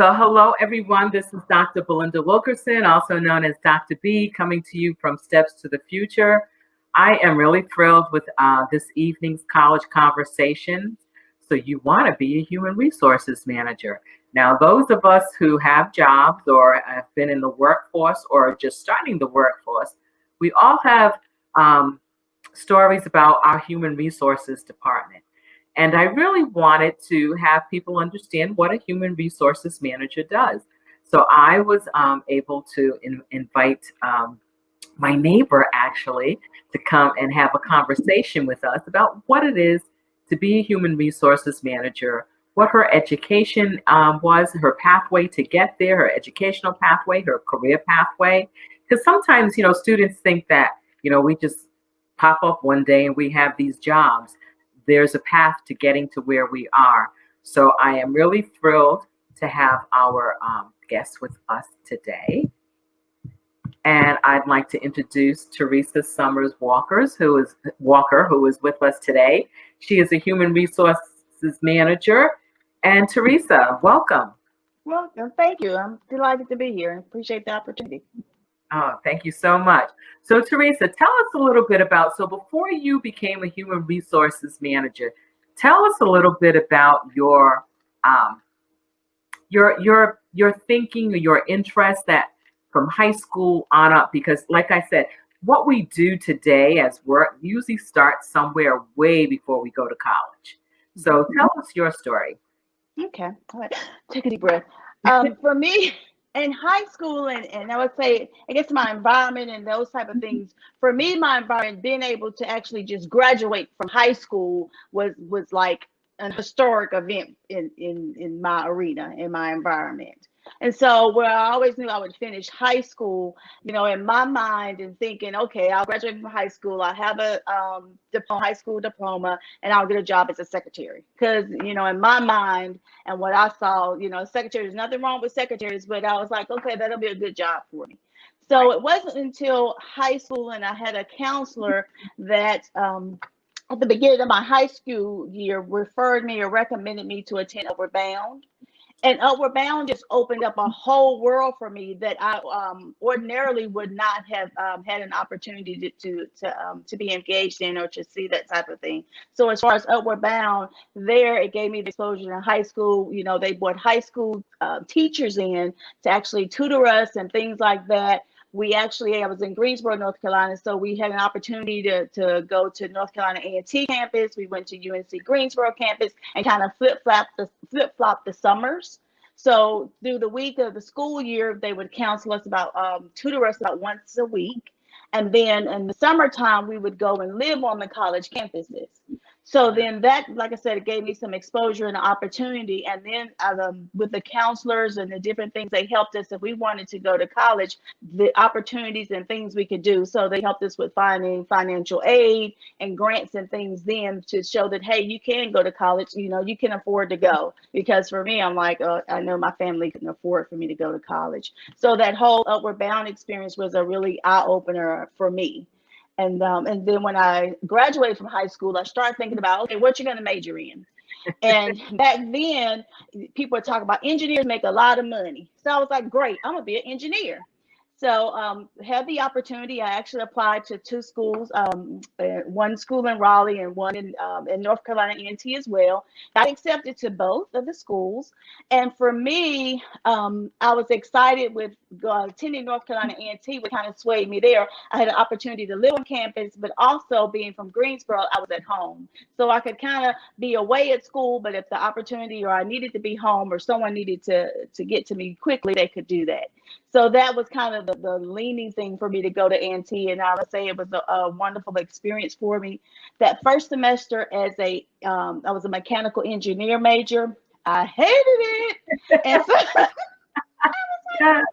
So hello, everyone. This is Dr. Belinda Wilkerson, also known as Dr. B, coming to you from Steps to the Future. I am really thrilled with this evening's college conversation. So you want to be a human resources manager. Now, those of us who have jobs or have been in the workforce or are just starting the workforce, we all have stories about our human resources department. And I really wanted to have people understand what a human resources manager does. So I was able to invite my neighbor actually to come and have a conversation with us about what it is to be a human resources manager, what her education was, her pathway to get there, her educational pathway, her career pathway. Because sometimes, students think that, we just pop up one day and we have these jobs. There's a path to getting to where we are. So I am really thrilled to have our guest with us today. And I'd like to introduce Teresa Summers Walker, who is with us today. She is a human resources manager. And Teresa, welcome. Well, thank you. I'm delighted to be here. I appreciate the opportunity. Oh, thank you so much. So Teresa, tell us a little bit about, so before you became a human resources manager, tell us a little bit about your thinking or your interest that from high school on up, because like I said, what we do today as work usually starts somewhere way before we go to college. So tell us your story. Okay. All right. Take a deep breath. For me, in high school, and I would say, I guess my environment and those type of things, for me, my environment, being able to actually just graduate from high school was like an historic event in my arena, in my environment. And so where I always knew I would finish high school, in my mind and thinking, okay, I'll graduate from high school. I have a high school diploma, and I'll get a job as a secretary. Because, in my mind and what I saw, secretary, there's nothing wrong with secretaries, but I was like, okay, that'll be a good job for me. So it wasn't until high school, and I had a counselor that at the beginning of my high school year referred me or recommended me to attend Upward Bound. And Upward Bound just opened up a whole world for me that I ordinarily would not have had an opportunity to be engaged in or to see that type of thing. So as far as Upward Bound, there it gave me the exposure in high school. They brought high school teachers in to actually tutor us and things like that. I was in Greensboro, North Carolina, so we had an opportunity to go to North Carolina A&T campus. We went to UNC Greensboro campus and kind of flip-flop the summers. So through the week of the school year, they would counsel us tutor us about once a week. And then in the summertime, we would go and live on the college campuses. So then that, like I said, it gave me some exposure and opportunity. And then with the counselors and the different things, they helped us if we wanted to go to college, the opportunities and things we could do. So they helped us with finding financial aid and grants and things then to show that, hey, you can go to college, you can afford to go. Because for me, I'm like, I know my family couldn't afford for me to go to college. So that whole Upward Bound experience was a really eye-opener for me. And then when I graduated from high school, I started thinking about, okay, what you're going to major in. And back then, people were talking about engineers make a lot of money. So I was like, great, I'm going to be an engineer. So had the opportunity. I actually applied to two schools, one school in Raleigh and one in North Carolina A&T as well. Got accepted to both of the schools. And for me, I was excited with attending North Carolina A&T, which kind of swayed me there. I had an opportunity to live on campus, but also being from Greensboro, I was at home. So I could kind of be away at school, but if the opportunity or I needed to be home or someone needed to get to me quickly, they could do that. So that was kind of the leaning thing for me to go to A&T, and I would say it was a wonderful experience for me. That first semester I was a mechanical engineer major. I hated it, and so I was like,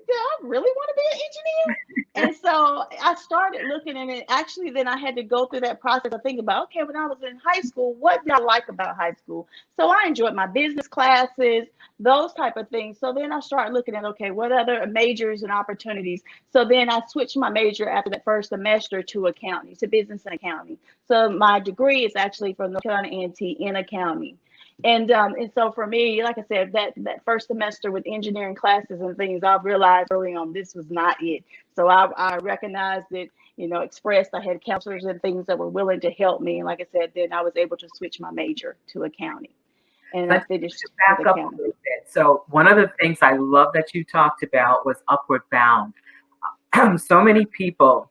do I really want to be an engineer? And so I started looking at it. Actually, then I had to go through that process of thinking about, okay, when I was in high school, what did I like about high school? So I enjoyed my business classes, those type of things. So then I started looking at, okay, what other majors and opportunities? So then I switched my major after that first semester to accounting, to business and accounting. So my degree is actually from North Carolina A&T in accounting. And so for me, like I said, that first semester with engineering classes and things, I realized early on this was not it. So I recognized it, expressed. I had counselors and things that were willing to help me. And like I said, then I was able to switch my major to accounting, and I Let's finished with back up a accounting. little bit. So one of the things I love that you talked about was Upward Bound. So many people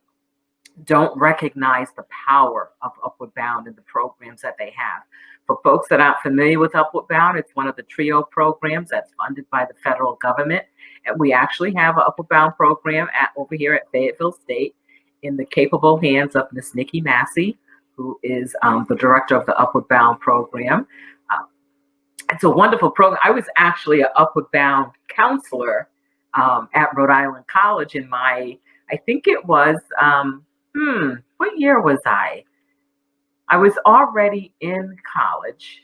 don't recognize the power of Upward Bound and the programs that they have. For folks that aren't familiar with Upward Bound, it's one of the TRIO programs that's funded by the federal government. And we actually have an Upward Bound program over here at Fayetteville State in the capable hands of Miss Nikki Massey, who is the director of the Upward Bound program. Uh, it's a wonderful program. I was actually an Upward Bound counselor at Rhode Island College in I think it was, what year was I? I was already in college.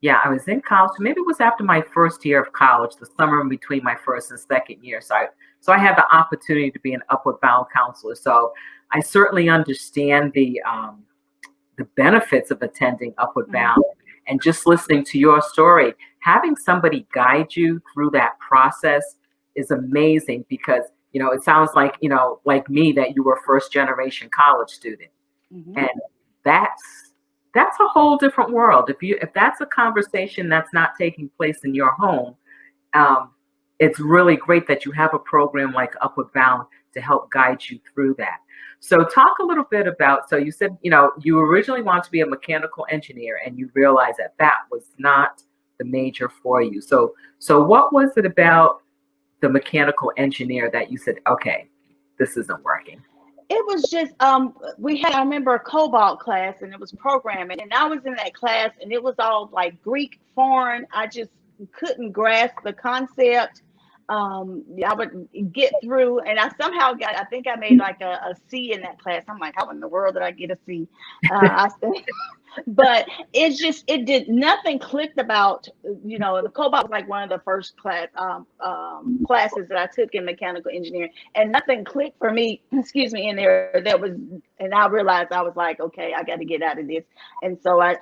Yeah, I was in college. Maybe it was after my first year of college, the summer in between my first and second year. So I had the opportunity to be an Upward Bound counselor. So I certainly understand the benefits of attending Upward Bound. And just listening to your story, having somebody guide you through that process is amazing because, it sounds like, like me, that you were a first generation college student. And that's a whole different world. If that's a conversation that's not taking place in your home, it's really great that you have a program like Upward Bound to help guide you through that. So talk a little bit about, so you said, you originally wanted to be a mechanical engineer and you realized that was not the major for you. So what was it about the mechanical engineer that you said, okay, this isn't working? It was just I remember a cobalt class, and it was programming, and I was in that class, and it was all like Greek foreign. I just couldn't grasp the concept. I would get through, and I think I made like a C in that class. I'm like, how in the world did I get a C? But it did nothing clicked about, the cobalt was like one of the first classes that I took in mechanical engineering, and nothing clicked for me, excuse me, in there and I realized I was like, okay, I got to get out of this. And so I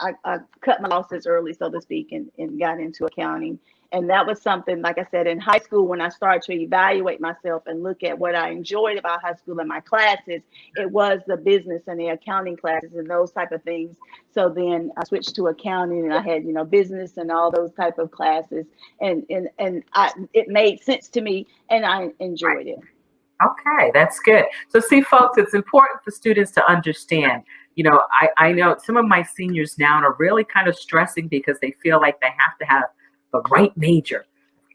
cut my losses early, so to speak, and got into accounting. And that was something, like I said, in high school, when I started to evaluate myself and look at what I enjoyed about high school and my classes, it was the business and the accounting classes and those type of things. So then I switched to accounting, and I had, business and all those type of classes. And it made sense to me, and I enjoyed it. Okay, that's good. So see, folks, it's important for students to understand. I know some of my seniors now are really kind of stressing because they feel like they have to have the right major.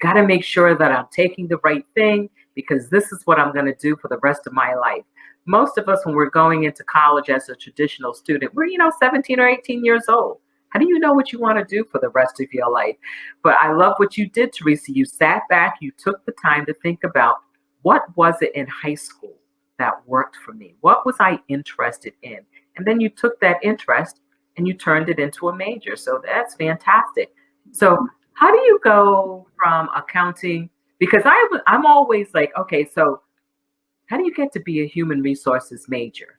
Got to make sure that I'm taking the right thing because this is what I'm going to do for the rest of my life. Most of us, when we're going into college as a traditional student, we're, 17 or 18 years old. How do you know what you want to do for the rest of your life? But I love what you did, Teresa. You sat back, you took the time to think about what was it in high school that worked for me? What was I interested in? And then you took that interest and you turned it into a major. So that's fantastic. So how do you go from accounting? Because I'm always like, okay, so how do you get to be a human resources manager?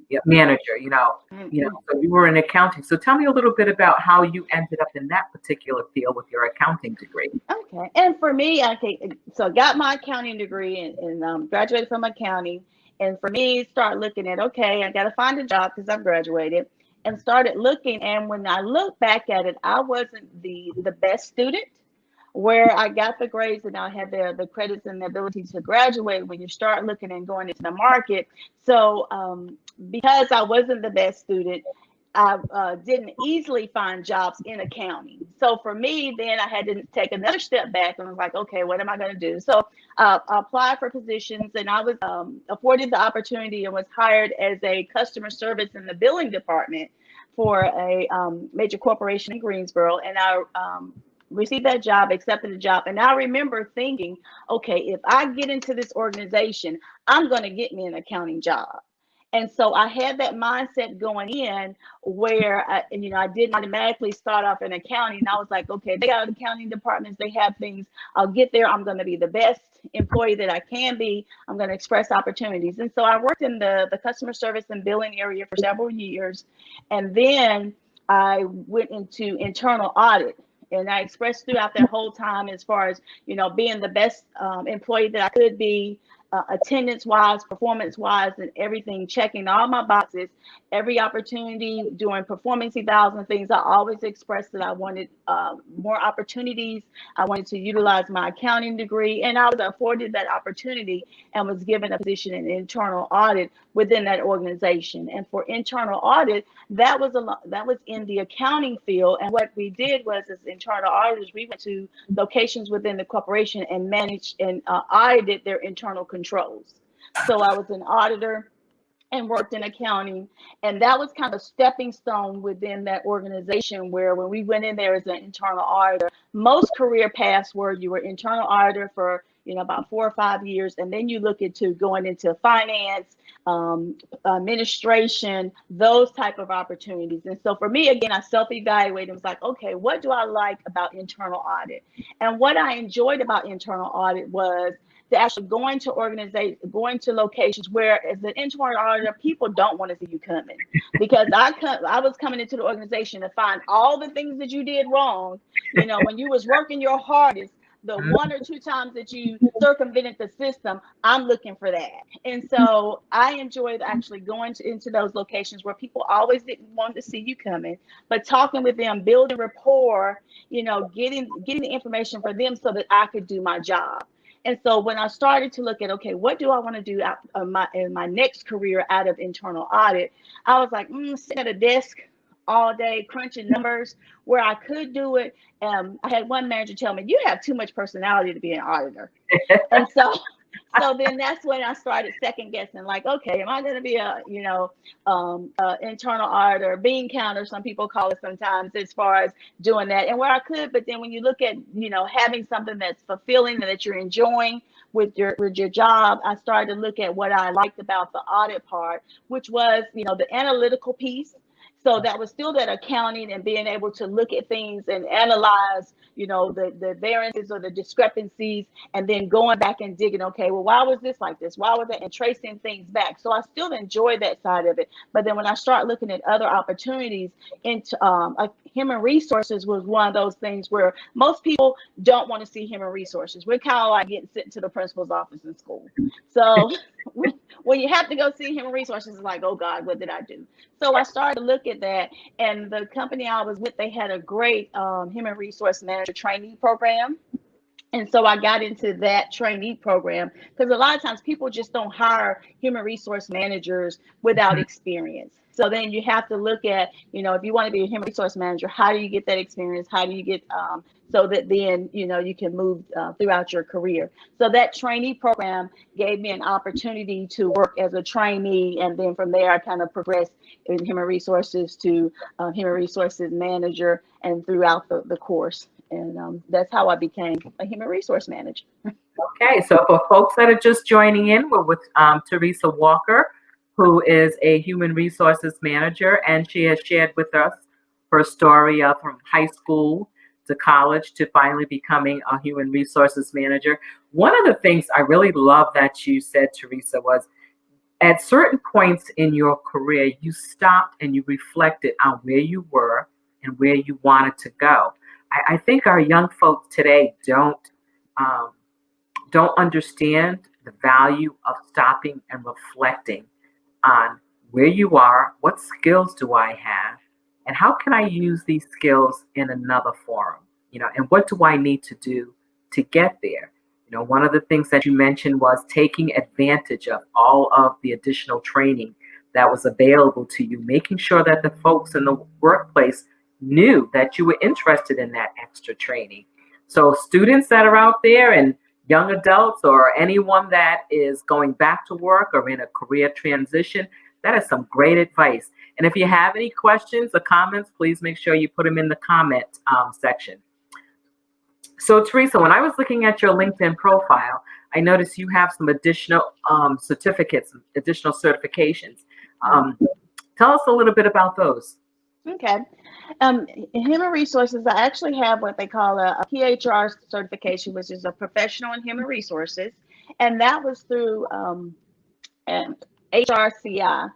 So you were in accounting. So tell me a little bit about how you ended up in that particular field with your accounting degree. Okay. And for me, so I got my accounting degree and graduated from accounting. And for me, start looking at, okay, I got to find a job because I've graduated, and started looking. And when I look back at it, I wasn't the best student where I got the grades and I had the credits and the ability to graduate. When you start looking and going into the market. So because I wasn't the best student, I didn't easily find jobs in accounting. So for me, then I had to take another step back and was like, okay, what am I going to do? So I applied for positions, and I was afforded the opportunity and was hired as a customer service in the billing department for a major corporation in Greensboro. And I received that job, accepted the job. And I remember thinking, okay, if I get into this organization, I'm going to get me an accounting job. And so I had that mindset going in where I didn't automatically start off in accounting. I was like, okay, they got accounting departments, they have things. I'll get there. I'm going to be the best employee that I can be. I'm going to express opportunities. And so I worked in the customer service and billing area for several years. And then I went into internal audit. And I expressed throughout that whole time, as far as, being the best employee that I could be, attendance wise, performance wise, and everything, checking all my boxes. Every opportunity during performance evals and things, I always expressed that I wanted more opportunities. I wanted to utilize my accounting degree, and I was afforded that opportunity and was given a position in internal audit within that organization. And for internal audit, that was in the accounting field. And what we did was, as internal auditors, we went to locations within the corporation and managed and audited their internal controls. So I was an auditor and worked in accounting. And that was kind of a stepping stone within that organization, where when we went in there as an internal auditor, most career paths were you were internal auditor for about 4 or 5 years, and then you look into going into finance, administration, those type of opportunities. And so for me, again, I self-evaluated and was like, okay, what do I like about internal audit? And what I enjoyed about internal audit was to actually going to locations where, as an internal auditor, people don't want to see you coming, because I was coming into the organization to find all the things that you did wrong. When you was working your hardest, the 1 or 2 times that you circumvented the system, I'm looking for that. And so I enjoyed actually going into those locations where people always didn't want to see you coming, but talking with them, building rapport, getting the information for them so that I could do my job. And so when I started to look at, okay, what do I want to do in my next career out of internal audit, I was like, sitting at a desk all day crunching numbers, where I could do it. I had one manager tell me, you have too much personality to be an auditor. And so then that's when I started second guessing, like, okay, am I going to be a internal auditor, bean counter, some people call it sometimes, as far as doing that, and where I could. But then when you look at having something that's fulfilling and that you're enjoying with your job, I started to look at what I liked about the audit part, which was the analytical piece. So that was still that accounting and being able to look at things and analyze, the variances or the discrepancies, and then going back and digging, okay, well, why was this like this? Why was that? And tracing things back. So I still enjoy that side of it. But then when I start looking at other opportunities into human resources, was one of those things where most people don't want to see human resources. We're kind of like getting sent to the principal's office in school. So when you have to go see human resources, it's like, oh God, what did I do? So I started to look at that, and the company I was with, they had a great human resource manager trainee program. And so I got into that trainee program, because a lot of times people just don't hire human resource managers without experience. So then you have to look at, if you want to be a human resource manager, how do you get that experience? How do you get so that then, you can move throughout your career. So that trainee program gave me an opportunity to work as a trainee. And then from there, I kind of progressed in human resources to human resources manager, and throughout the course. And that's how I became a human resource manager. Okay, so for folks that are just joining in, we're with Theresa Walker, who is a human resources manager, and she has shared with us her story of from high school to college to finally becoming a human resources manager. One of the things I really love that you said, Theresa, was at certain points in your career, you stopped and you reflected on where you were and where you wanted to go. I think our young folks today don't understand the value of stopping and reflecting on where you are, what skills do I have, and how can I use these skills in another forum, and what do I need to do to get there? One of the things that you mentioned was taking advantage of all of the additional training that was available to you, making sure that the folks in the workplace knew that you were interested in that extra training. So students that are out there, and young adults, or anyone that is going back to work or in a career transition, that is some great advice. And if you have any questions or comments, please make sure you put them in the comment section. So Theresa, when I was looking at your LinkedIn profile, I noticed you have some additional certificates, additional certifications. Tell us a little bit about those. Okay. In human resources, I actually have what they call a PHR certification, which is a professional in human resources. And that was through HRCI.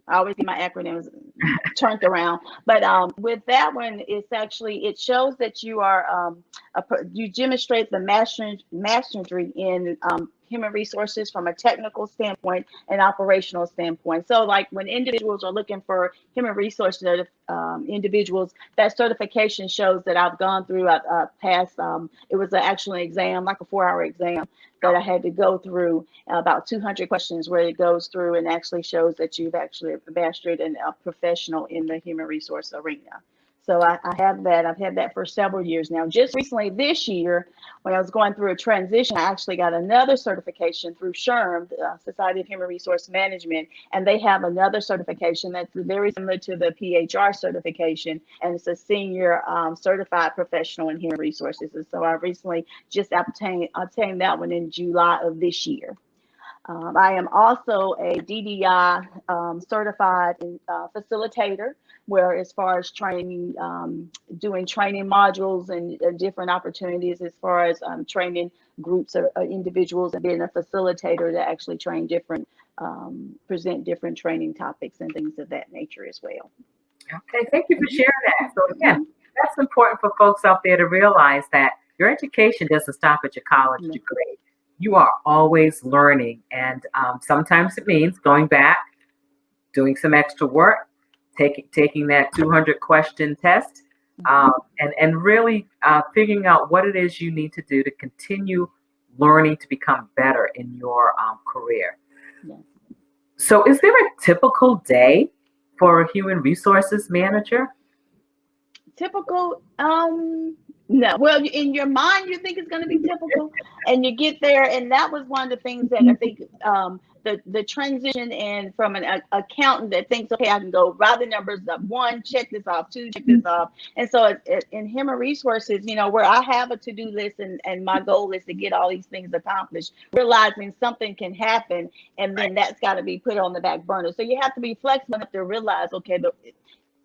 I always get my acronyms turned around. But with that one, it's actually, it shows that you are you demonstrate the mastery in human resources from a technical standpoint and operational standpoint. So like when individuals are looking for human resources individuals, that certification shows that I've gone through, passed, it was actually an exam, like a 4-hour exam that I had to go through, about 200 questions where it goes through and actually shows that you've actually mastered and a professional in the human resource arena. So I have that. I've had that for several years now. Just recently this year, when I was going through a transition, I actually got another certification through SHRM, the Society of Human Resource Management, and they have another certification that's very similar to the PHR certification, and it's a senior certified professional in human resources. And so I recently just obtained that one in July of this year. I am also a DDI certified facilitator, where as far as training, doing training modules and different opportunities as far as training groups of individuals and being a facilitator to actually train different, present different training topics and things of that nature as well. Okay, thank you for sharing that. So again, that's important for folks out there to realize that your education doesn't stop at your college degree. You are always learning, and sometimes it means going back, doing some extra work, taking that 200 question test, and really figuring out what it is you need to do to continue learning to become better in your career. Yeah. So is there a typical day for a human resources manager? Typical, no. Well, in your mind, you think it's going to be typical, and you get there, and that was one of the things that I think the transition and from an accountant that thinks, okay, I can go write the numbers up, 1, check this off, 2, check this off, and so in human resources, you know, where I have a to-do list and my goal is to get all these things accomplished, realizing something can happen, and then that's got to be put on the back burner. So you have to be flexible enough to realize, okay,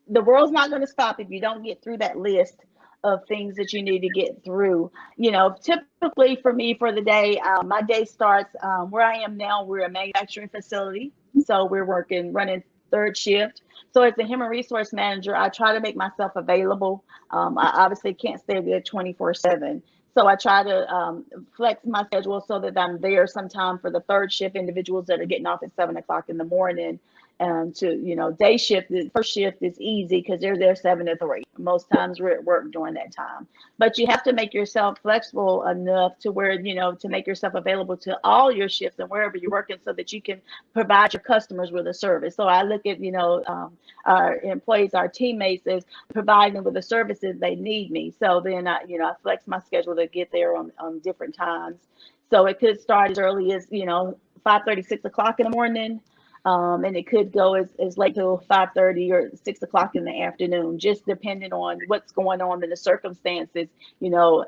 the world's not going to stop if you don't get through that list of things that you need to get through. You know, typically for me, for the day, my day starts where I am now. We're a manufacturing facility, so we're running third shift. So as a human resource manager, I try to make myself available. I obviously can't stay there 24/7. So I try to flex my schedule so that I'm there sometime for the third shift individuals that are getting off at 7 o'clock in the morning. To, you know, day shift, the first shift is easy because they're there 7 to 3. Most times we're at work during that time. But you have to make yourself flexible enough to where, you know, to make yourself available to all your shifts and wherever you're working so that you can provide your customers with a service. So I look at, you know, our employees, our teammates, as providing them with the services they need me. So then I flex my schedule to get there on different times. So it could start as early as, you know, 5:30, 6 o'clock in the morning. And it could go as late till 5:30 or 6 o'clock in the afternoon, just depending on what's going on in the circumstances, you know,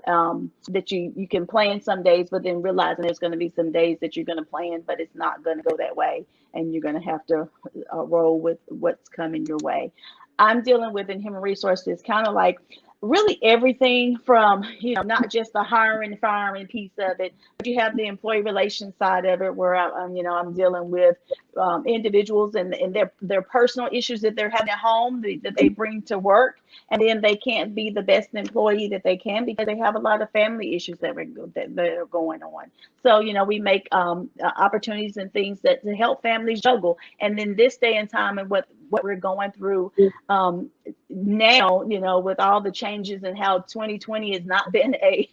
that you can plan some days, but then realizing there's going to be some days that you're going to plan, but it's not going to go that way. And you're going to have to roll with what's coming your way. I'm dealing with in human resources, kind of like really everything from, you know, not just the hiring, firing piece of it, but you have the employee relations side of it where I'm dealing with individuals and their personal issues that they're having at home that they bring to work, and then they can't be the best employee that they can because they have a lot of family issues that are going on. So, you know, we make opportunities and things that to help families juggle. And then this day and time and what we're going through now, you know, with all the changes and how 2020 has not been a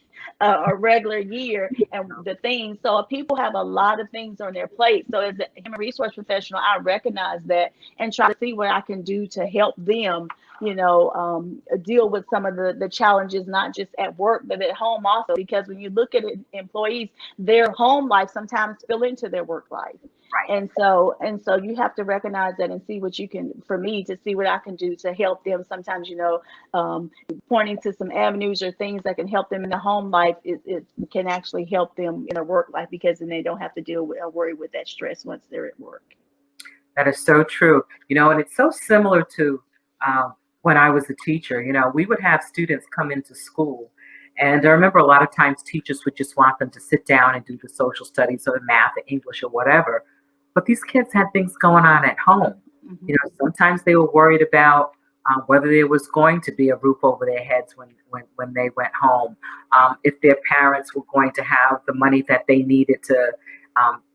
regular year and the things. So people have a lot of things on their plate. So as a human resource professional, I recognize that and try to see what I can do to help them, you know, deal with some of the challenges, not just at work, but at home also. Because when you look at it, employees, their home life sometimes spill into their work life. Right. And so you have to recognize that and see what you can, for me, to see what I can do to help them. Sometimes, you know, pointing to some avenues or things that can help them in the home life, it can actually help them in their work life, because then they don't have to deal with or worry with that stress once they're at work. That is so true. You know, and it's so similar to when I was a teacher. You know, we would have students come into school, and I remember a lot of times teachers would just want them to sit down and do the social studies or the math or English or whatever. But these kids had things going on at home. Mhm. You know, sometimes they were worried about whether there was going to be a roof over their heads when they went home, if their parents were going to have the money that they needed to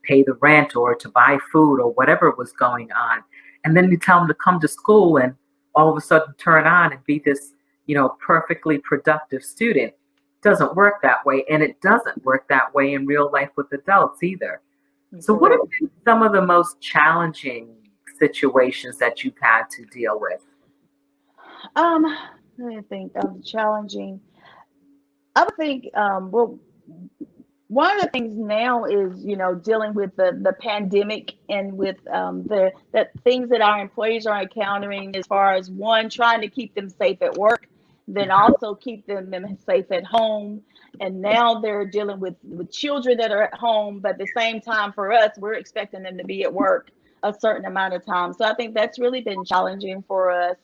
pay the rent or to buy food or whatever was going on. And then you tell them to come to school and all of a sudden turn on and be this, you know, perfectly productive student. Doesn't work that way. And it doesn't work that way in real life with adults either. So, what have Correct. been some of the most challenging situations that you've had to deal with? Um, Let me think of the challenging. I would think, well, one of the things now is, dealing with the pandemic and with the things that our employees are encountering as far as one, trying to keep them safe at work, then Mhm. also keep them safe at home. And now they're dealing with children that are at home, but at the same time for us, we're expecting them to be at work a certain amount of time. So I think that's really been challenging for us.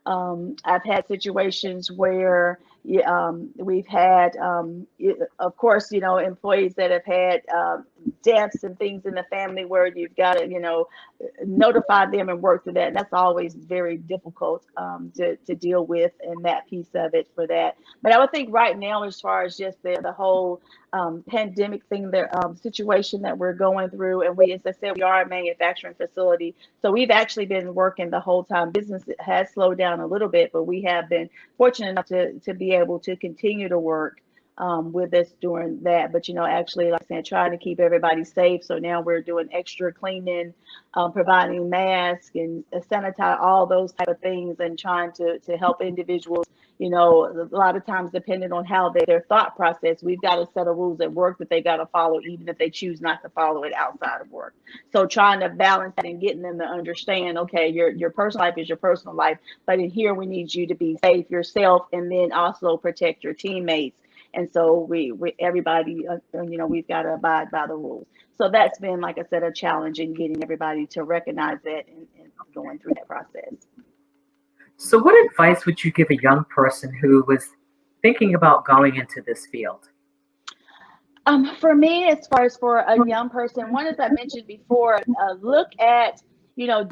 I've had situations where we've had, of course, employees that have had deaths and things in the family where you've got to, notify them and work through that. And that's always very difficult to deal with, and that piece of it for that. But I would think right now, as far as just the whole pandemic thing, the situation that we're going through, and we, as I said, we are a manufacturing facility, so we've actually been working the whole time. Business has slowed down a little bit, but we have been fortunate enough to be able to continue to work with us during that. But actually, like I said, trying to keep everybody safe. So now we're doing extra cleaning, providing masks and sanitize, all those type of things, and trying to help individuals. A lot of times, depending on how their thought process, we've got a set of rules at work that they got to follow, even if they choose not to follow it outside of work. So trying to balance that and getting them to understand, okay, your personal life is your personal life, but in here we need you to be safe yourself, and then also protect your teammates. And so we everybody, we've got to abide by the rules. So that's been, like I said, a challenge in getting everybody to recognize that and going through that process. So, what advice would you give a young person who was thinking about going into this field? For me, as far as for a young person, one, as I mentioned before, look at,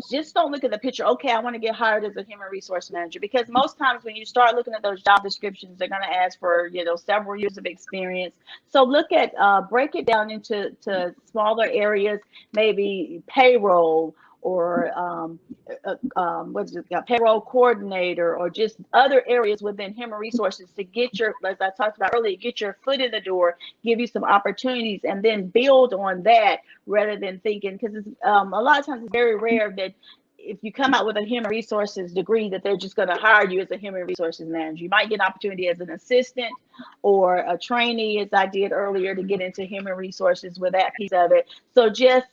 just don't look at the picture. Okay, I want to get hired as a human resource manager, because most times when you start looking at those job descriptions, they're going to ask for, several years of experience. So look at, break it down into smaller areas, maybe payroll, or what's it, payroll coordinator, or just other areas within human resources to get your, as I talked about earlier, get your foot in the door, give you some opportunities, and then build on that, rather than thinking, because it's a lot of times it's very rare that if you come out with a human resources degree that they're just going to hire you as a human resources manager. You might get an opportunity as an assistant or a trainee, as I did earlier, to get into human resources with that piece of it. So just,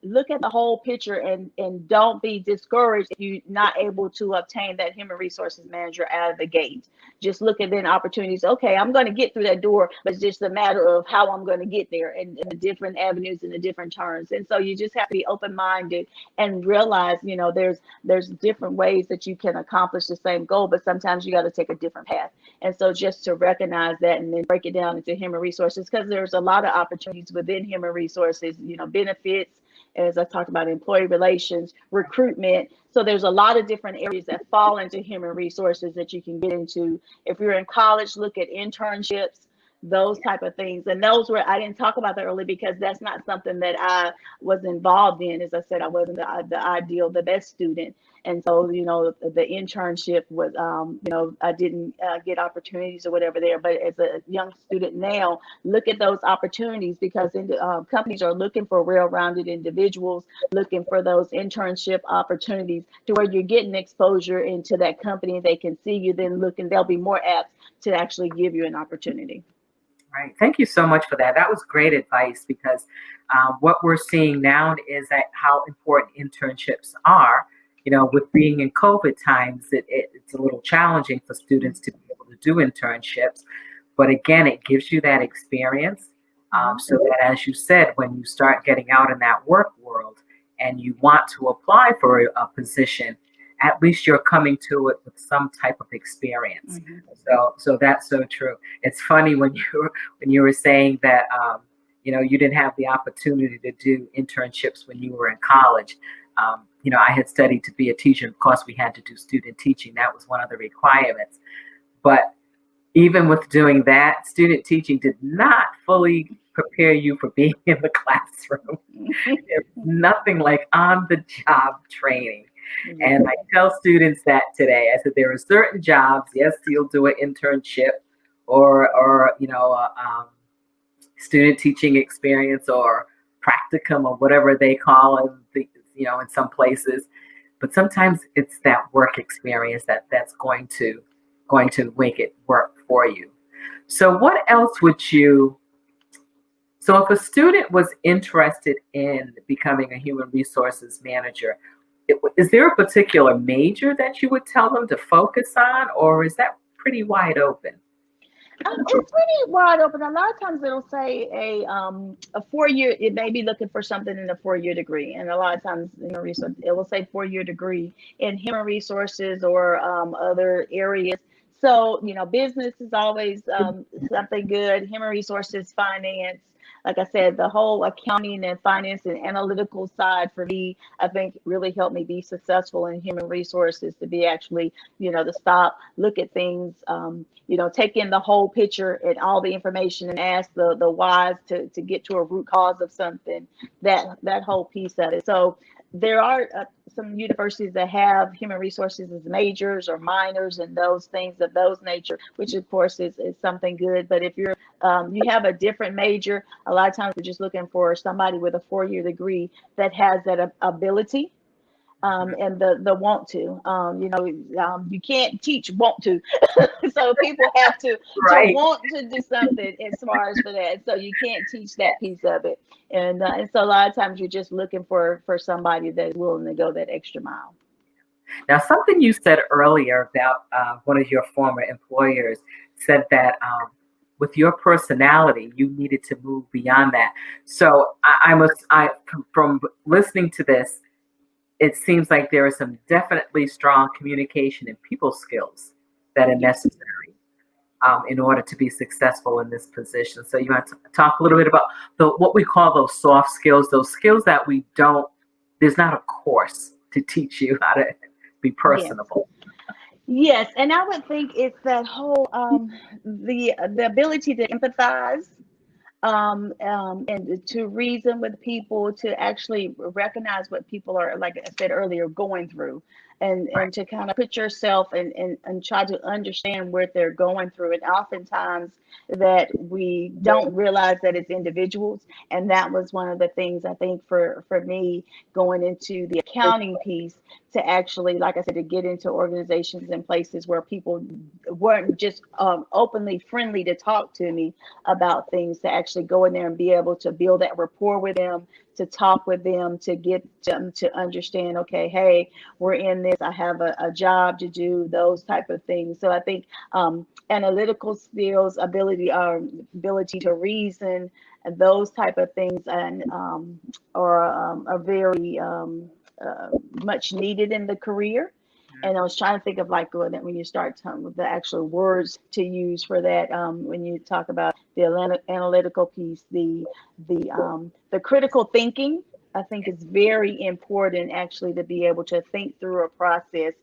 look at the whole picture, and don't be discouraged if you're not able to obtain that human resources manager out of the gate. Just look at then opportunities. Okay, I'm going to get through that door, but it's just a matter of how I'm going to get there, and the different avenues and the different turns. And so you just have to be open-minded and realize, there's different ways that you can accomplish the same goal, but sometimes you got to take a different path. And so just to recognize that, and then break it down into human resources, because there's a lot of opportunities within human resources, benefits, as I talked about, employee relations, recruitment. So there's a lot of different areas that fall into human resources that you can get into. If you're in college, look at internships, those type of things. And those were, I didn't talk about that early, because that's not something that I was involved in. As I said, I wasn't the best student. And so, the internship was, I didn't get opportunities or whatever there. But as a young student now, look at those opportunities, because companies are looking for well-rounded individuals, looking for those internship opportunities to where you're getting exposure into that company. They can see you, then looking, they'll be more apt to actually give you an opportunity. Right. Thank you so much for that. That was great advice, because what we're seeing now is that how important internships are. You know, with being in COVID times, it's a little challenging for students to be able to do internships. But again, it gives you that experience, Mhm. so that, as you said, when you start getting out in that work world and you want to apply for a position, at least you're coming to it with some type of experience. Mhm. So that's so true. It's funny when you were saying that you didn't have the opportunity to do internships when you were in college. I had studied to be a teacher. Of course, we had to do student teaching. That was one of the requirements. But even with doing that, student teaching did not fully prepare you for being in the classroom. There's nothing like on-the-job training. And I tell students that today. I said there are certain jobs, yes, you'll do an internship or student teaching experience or practicum or whatever they call it, in some places. But sometimes it's that work experience that's going to make it work for you. So what else so if a student was interested in becoming a human resources manager, is there a particular major that you would tell them to focus on, or is that pretty wide open? It's pretty wide open. A lot of times it'll say a 4-year. It may be looking for something in a 4-year degree, and a lot of times it will say 4-year degree in human resources or other areas. So business is always something good. Human resources, finance. Like I said, the whole accounting and finance and analytical side for me, I think really helped me be successful in human resources, to be actually, to stop, look at things, take in the whole picture and all the information and ask the whys to get to a root cause of something, that whole piece of it. So there are some universities that have human resources as majors or minors and those things of those nature, which of course is something good. But if you have a different major, a lot of times we're just looking for somebody with a 4-year degree that has that ability and the want to. You can't teach want to, so people have to Right. want to do something as far as for that. So you can't teach that piece of it, and so a lot of times you're just looking for somebody that's willing to go that extra mile. Now, something you said earlier about one of your former employers said that with your personality, you needed to move beyond that. So from listening to this, it seems like there are some definitely strong communication and people skills that are necessary in order to be successful in this position. So you want to talk a little bit about what we call those soft skills, those skills that there's not a course to teach you how to be personable. Yes, and I would think it's that whole the ability to empathize, and to reason with people, to actually recognize what people are, like I said earlier, going through, and to kind of put yourself and try to understand what they're going through. And oftentimes that we don't realize that it's individuals. And that was one of the things I think for me going into the accounting piece, to actually, like I said, to get into organizations and places where people weren't just openly friendly to talk to me about things, to actually go in there and be able to build that rapport with them, to talk with them, to get them to understand, okay, hey, we're in this, I have a job to do, those type of things. So I think analytical skills, ability to reason, and those type of things, and are very much needed in the career. And I was trying to think of when you start talking with the actual words to use for that, when you talk about the analytical piece, the critical thinking, I think is very important actually, to be able to think through a process,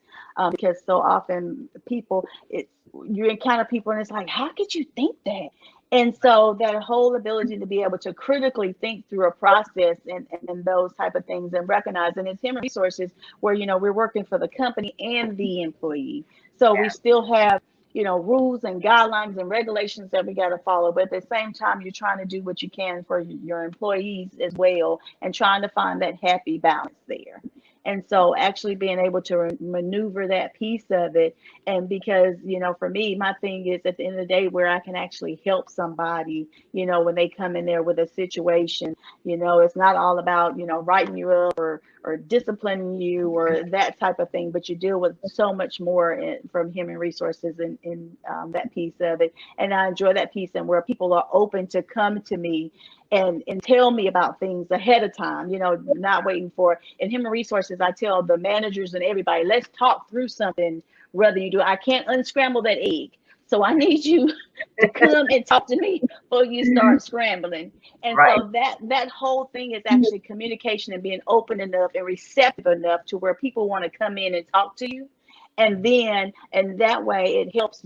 because so often you encounter people and it's like, how could you think that? And so that whole ability to be able to critically think through a process and those type of things, and recognize, and it's human resources where, we're working for the company and the employee. So we still have, rules and guidelines and regulations that we got to follow. But at the same time, you're trying to do what you can for your employees as well, and trying to find that happy balance there. And so actually being able to maneuver that piece of it. And because, for me, my thing is, at the end of the day, where I can actually help somebody, when they come in there with a situation, it's not all about, writing you up or disciplining you or that type of thing, but you deal with so much more from human resources in that piece of it. And I enjoy that piece, and where people are open to come to me and tell me about things ahead of time, not waiting for. In human resources, I tell the managers and everybody, let's talk through something. Whether you do, I can't unscramble that egg. So I need you to come and talk to me before you start scrambling. And Right. so that whole thing is actually communication and being open enough and receptive enough to where people want to come in and talk to you. And that way it helps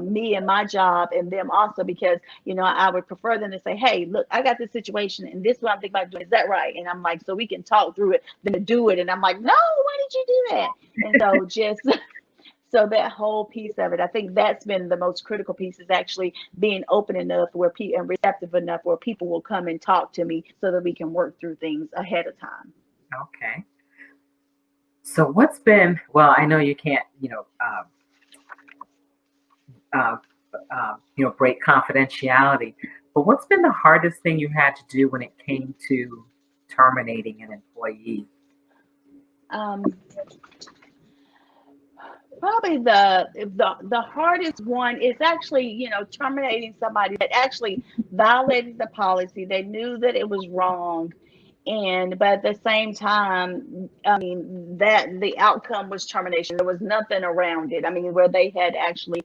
me and my job and them also, because I would prefer them to say, hey, look, I got this situation and this is what I'm thinking about doing, is that right? And I'm like, so we can talk through it, then to do it. And I'm like, no, why did you do that? And so just so that whole piece of it, I think that's been the most critical piece, is actually being open enough where people, and receptive enough where people will come and talk to me so that we can work through things ahead of time. Okay. So what's been, well, I know you can't, uh, break confidentiality, but what's been the hardest thing you had to do when it came to terminating an employee? Um, Probably the hardest one is actually, terminating somebody that actually violated the policy. They knew that it was wrong, and but at the same time, I mean, that the outcome was termination. There was nothing around it. I mean, where they had actually,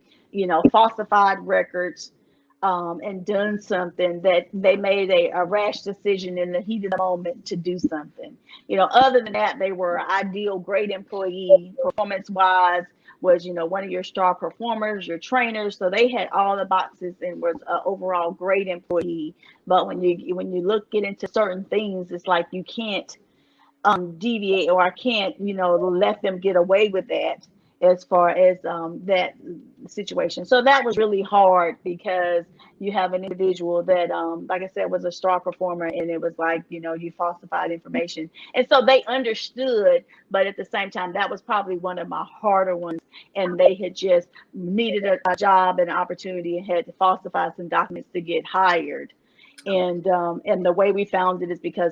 falsified records, and done something that they made a rash decision in the heat of the moment to do something. Other than that, they were ideal, great employee, performance wise, was one of your star performers, your trainers. So they had all the boxes and was an overall great employee. But when you get into certain things, it's like you can't deviate, or I can't let them get away with that as far as that situation. So that was really hard, because you have an individual that like I said, was a star performer, and it was like, you falsified information, and so they understood, but at the same time, that was probably one of my harder ones, and they had just needed a job and an opportunity and had to falsify some documents to get hired. And the way we found it is because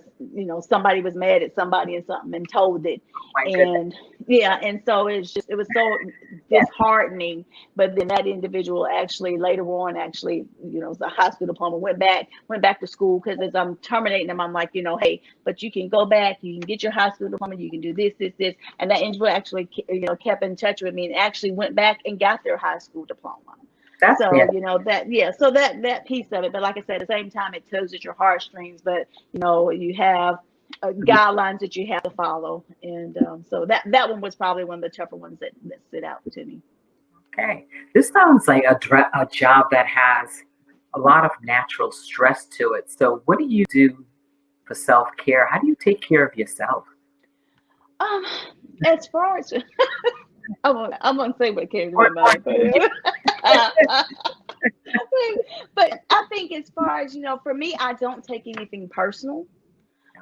somebody was mad at somebody and something and told it. Oh my goodness. And yeah, and so it was so disheartening. But then that individual actually later on, actually, was a high school diploma, went back to school, because as I'm terminating them, I'm like, hey, but you can go back, you can get your high school diploma, you can do this, and that individual actually kept in touch with me and actually went back and got their high school diploma. That's So it. so that piece of it. But like I said, at the same time, it tugs at your heartstrings. But you have guidelines that you have to follow, and so that one was probably one of the tougher ones that stood out to me. Okay. This sounds like a job that has a lot of natural stress to it. So what do you do for self-care? How do you take care of yourself? Um, as far as I'm gonna say what came to my Or, mind, but I think as far as for me, I don't take anything personal.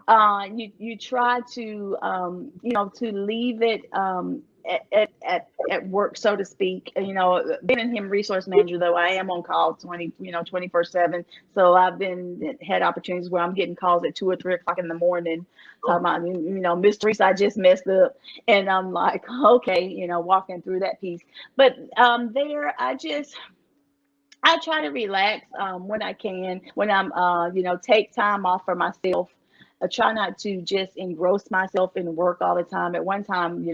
You try to to leave it at work, so to speak. Being in him resource manager, though, I am on call 24/7. So I've had opportunities where I'm getting calls at 2 or 3 o'clock in the morning, talking about, Miss Teresa, I just messed up, and I'm like, okay, walking through that piece. But there, I try to relax when I can, when I'm, take time off for myself. I try not to just engross myself in work all the time. At one time,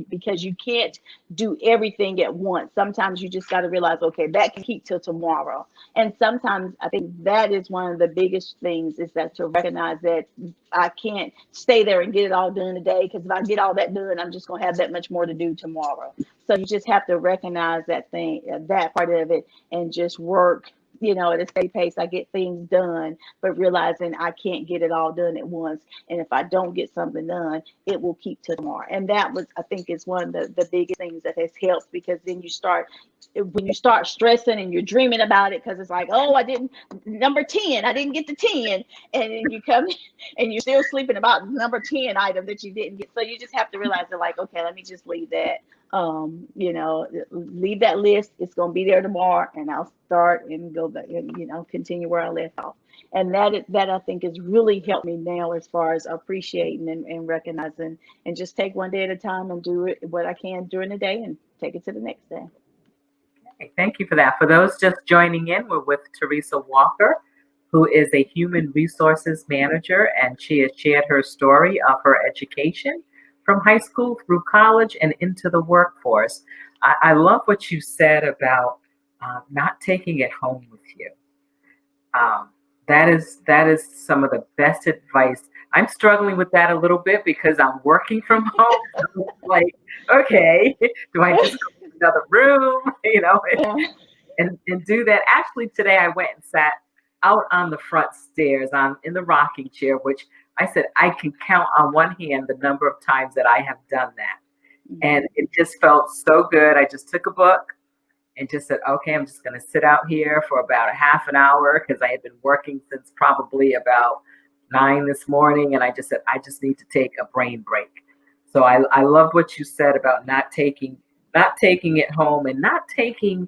because you can't do everything at once. Sometimes you just got to realize, okay, that can keep till tomorrow. And sometimes I think that is one of the biggest things, is that to recognize that I can't stay there and get it all done today, because if I get all that done, I'm just going to have that much more to do tomorrow. So you just have to recognize that part of it, and just work, at a steady pace. I get things done, but realizing I can't get it all done at once. And if I don't get something done, it will keep to tomorrow. And that was, I think, is one of the biggest things that has helped, because then when you start stressing and you're dreaming about it, because it's like, oh, I didn't, number 10, I didn't get the 10. And then you come and you're still sleeping about number 10 item that you didn't get. So you just have to realize that, like, okay, let me just leave that. Leave that list. It's going to be there tomorrow, and I'll start and go back and, continue where I left off. And that I think has really helped me now, as far as appreciating and recognizing, and just take one day at a time and do what I can during the day and take it to the next day. Okay, thank you for that. For those just joining in, we're with Theresa Walker, who is a human resources manager, and she has shared her story of her education from high school through college and into the workforce. I love what you said about not taking it home with you. Um, that is some of the best advice. I'm struggling with that a little bit because I'm working from home. So it's like, okay, do I just go to another room, Yeah. and do that? Actually, today I went and sat out on the front stairs on in the rocking chair, which I said I can count on one hand the number of times that I have done that. And it just felt so good. I just took a book and just said, okay, I'm just going to sit out here for about a half an hour because I had been working since probably about 9 this morning. And I just said, I just need to take a brain break. So I love what you said about not taking it home and not taking,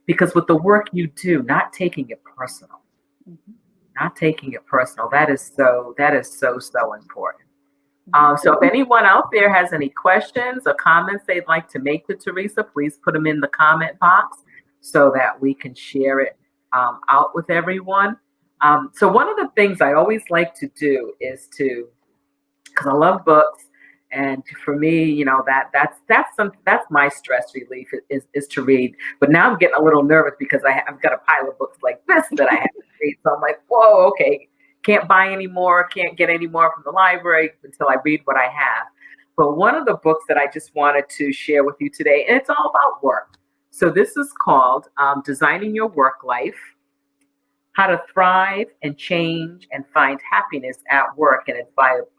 because with the work you do, not taking it personal, Mhm. not taking it personal. That is so important. Mhm. So if anyone out there has any questions or comments they'd like to make to Teresa, please put them in the comment box so that we can share it out with everyone. So one of the things I always like to do is because I love books, and for me, that's my stress relief is to read. But now I'm getting a little nervous because I've got a pile of books like this that I have to read. So I'm like, whoa, okay, can't buy any more, can't get any more from the library until I read what I have. But one of the books that I just wanted to share with you today, and it's all about work. So this is called Designing Your Work Life: How to Thrive and Change and Find Happiness at Work. And it's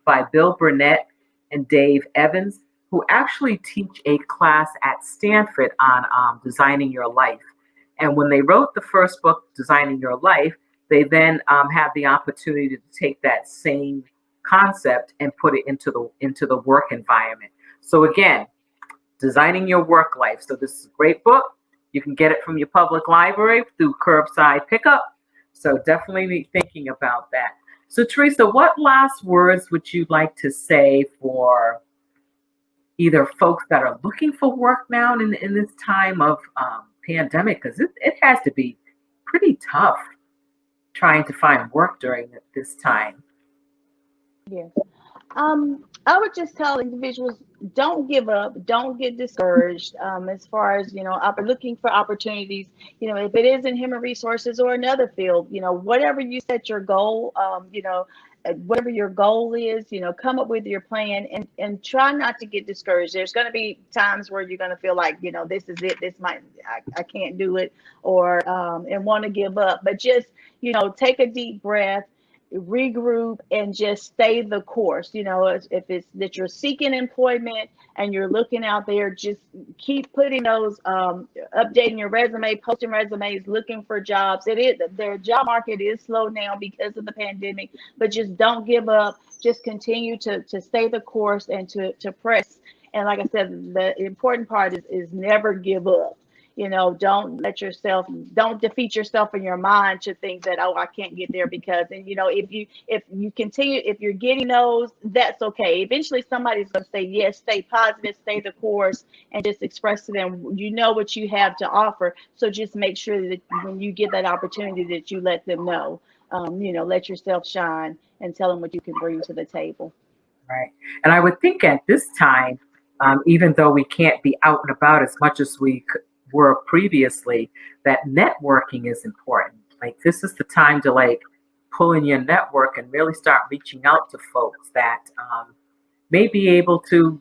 by Bill Burnett and Dave Evans, who actually teach a class at Stanford on designing your life. And when they wrote the first book, Designing Your Life, they then had the opportunity to take that same concept and put it into the work environment. So again, Designing Your Work Life. So this is a great book. You can get it from your public library through curbside pickup. So definitely be thinking about that. So Teresa, what last words would you like to say for either folks that are looking for work now in this time of pandemic? Because it has to be pretty tough trying to find work during this time. Yes. I would just tell individuals, don't give up, don't get discouraged. As far as looking for opportunities. If it is in human resources or another field, whatever you set your goal, whatever your goal is, come up with your plan and try not to get discouraged. There's going to be times where you're going to feel like, this is it, I can't do it, or and want to give up. But just take a deep breath, regroup, and just stay the course. If it's that you're seeking employment and you're looking out there, just keep putting those updating your resume, posting resumes, looking for jobs. Their job market is slow now because of the pandemic, but just don't give up. Just continue to stay the course and to press. And like I said, the important part is never give up. Don't defeat yourself in your mind to think that, oh, I can't get there because, and if you continue, if you're getting those, that's okay. Eventually somebody's going to say yes. Stay positive, stay the course, and just express to them what you have to offer. So just make sure that when you get that opportunity that you let them know. Let yourself shine and tell them what you can bring to the table. Right. And I would think at this time, even though we can't be out and about as much as we were previously, that networking is important. Like this is the time to pull in your network and really start reaching out to folks that may be able to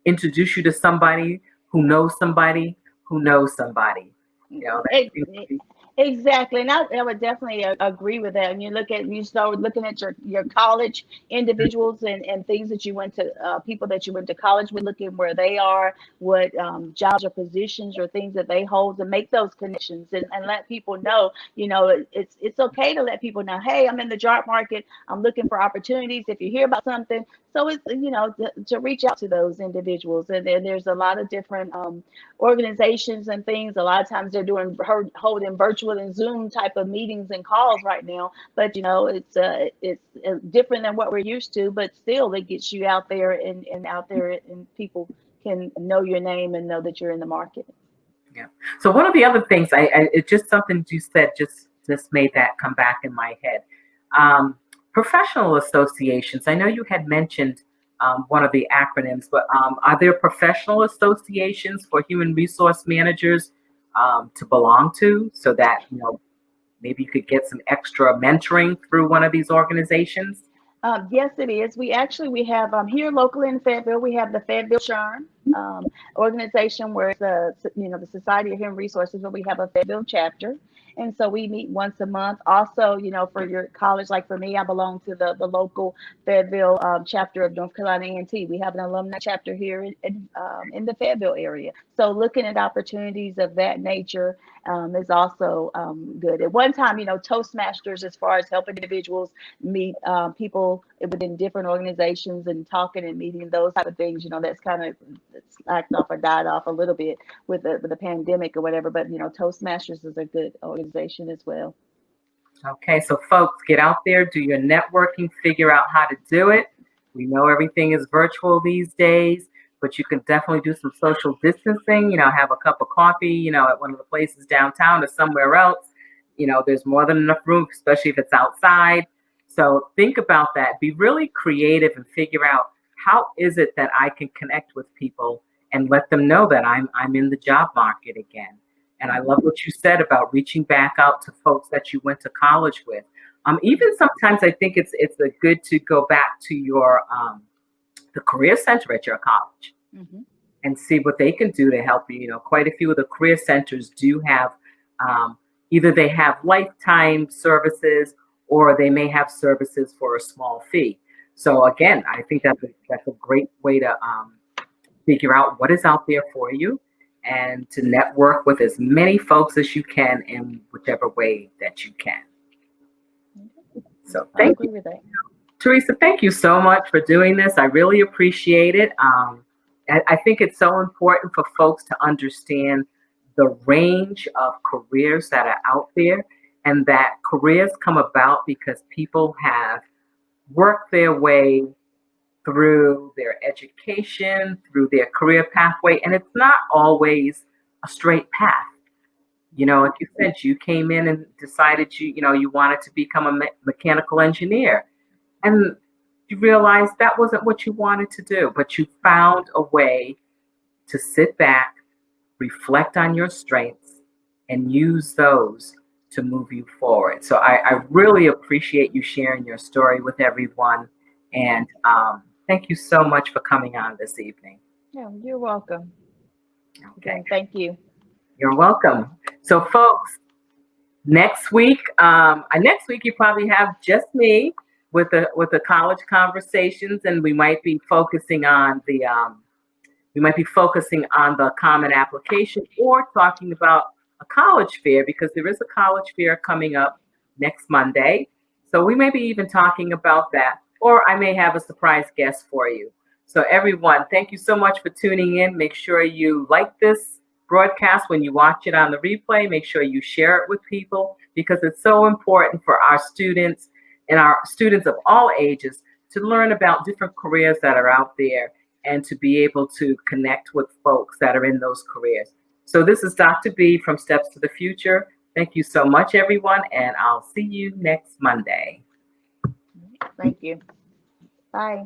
introduce you to somebody who knows somebody who knows somebody. That seems to be. Exactly, and I would definitely agree with that. And you start looking at your college individuals and things that you went to, people that you went to college with, looking where they are, what jobs or positions or things that they hold, to make those connections and let people know. It's okay to let people know, hey, I'm in the job market, I'm looking for opportunities. If you hear about something, so it's to reach out to those individuals. And then there's a lot of different organizations and things. A lot of times they're holding virtual and Zoom type of meetings and calls right now. But it's different than what we're used to. But still, it gets you out there and out there, and people can know your name and know that you're in the market. Yeah. So one of the other things, it's just something you said just made that come back in my head. Professional associations. I know you had mentioned one of the acronyms, but are there professional associations for human resource managers to belong to, so that, you know, maybe you could get some extra mentoring through one of these organizations? Yes, it is. We have here locally in Fayetteville, we have the Fayetteville Charm organization, where it's the Society of Human Resources, but we have a Fayetteville chapter, and so we meet once a month. Also, for your college, like for me, I belong to the local Fayetteville chapter of North Carolina A&T. We have an alumni chapter here in the Fayetteville area. So looking at opportunities of that nature is also good. At one time, Toastmasters, as far as helping individuals meet people within different organizations and talking and meeting, those type of things, that's kind of slacked off or died off a little bit with the pandemic or whatever. But Toastmasters is a good organization as well. Okay, so folks, get out there, do your networking, figure out how to do it. We know everything is virtual these days, but you can definitely do some social distancing, have a cup of coffee, at one of the places downtown or somewhere else. There's more than enough room, especially if it's outside. So think about that. Be really creative and figure out, how is it that I can connect with people and let them know that I'm in the job market again. And I love what you said about reaching back out to folks that you went to college with. Even sometimes I think it's good to go back to your the career center at your college and see what they can do to help you. Quite a few of the career centers do have either they have lifetime services, or they may have services for a small fee. So again, I think that's a great way to figure out what is out there for you, and to network with as many folks as you can in whichever way that you can. So thank you, Teresa. Thank you so much for doing this. I really appreciate it. I think it's so important for folks to understand the range of careers that are out there, and that careers come about because people have worked their way through their education, through their career pathway, and it's not always a straight path. Like you said, you came in and decided you wanted to become a mechanical engineer, and you realized that wasn't what you wanted to do, but you found a way to sit back, reflect on your strengths, and use those to move you forward. So I really appreciate you sharing your story with everyone. And thank you so much for coming on this evening. Yeah, you're welcome. Okay. Again, thank you. You're welcome. So folks, next week you probably have just me with the college conversations, and we might be focusing on the common application, or talking about a college fair, because there is a college fair coming up next Monday. So we may be even talking about that, or I may have a surprise guest for you. So everyone, thank you so much for tuning in. Make sure you like this broadcast when you watch it on the replay. Make sure you share it with people, because it's so important for our students, and our students of all ages, to learn about different careers that are out there, and to be able to connect with folks that are in those careers. So this is Dr. B from Steps to the Future. Thank you so much, everyone, and I'll see you next Monday. Thank you. Bye.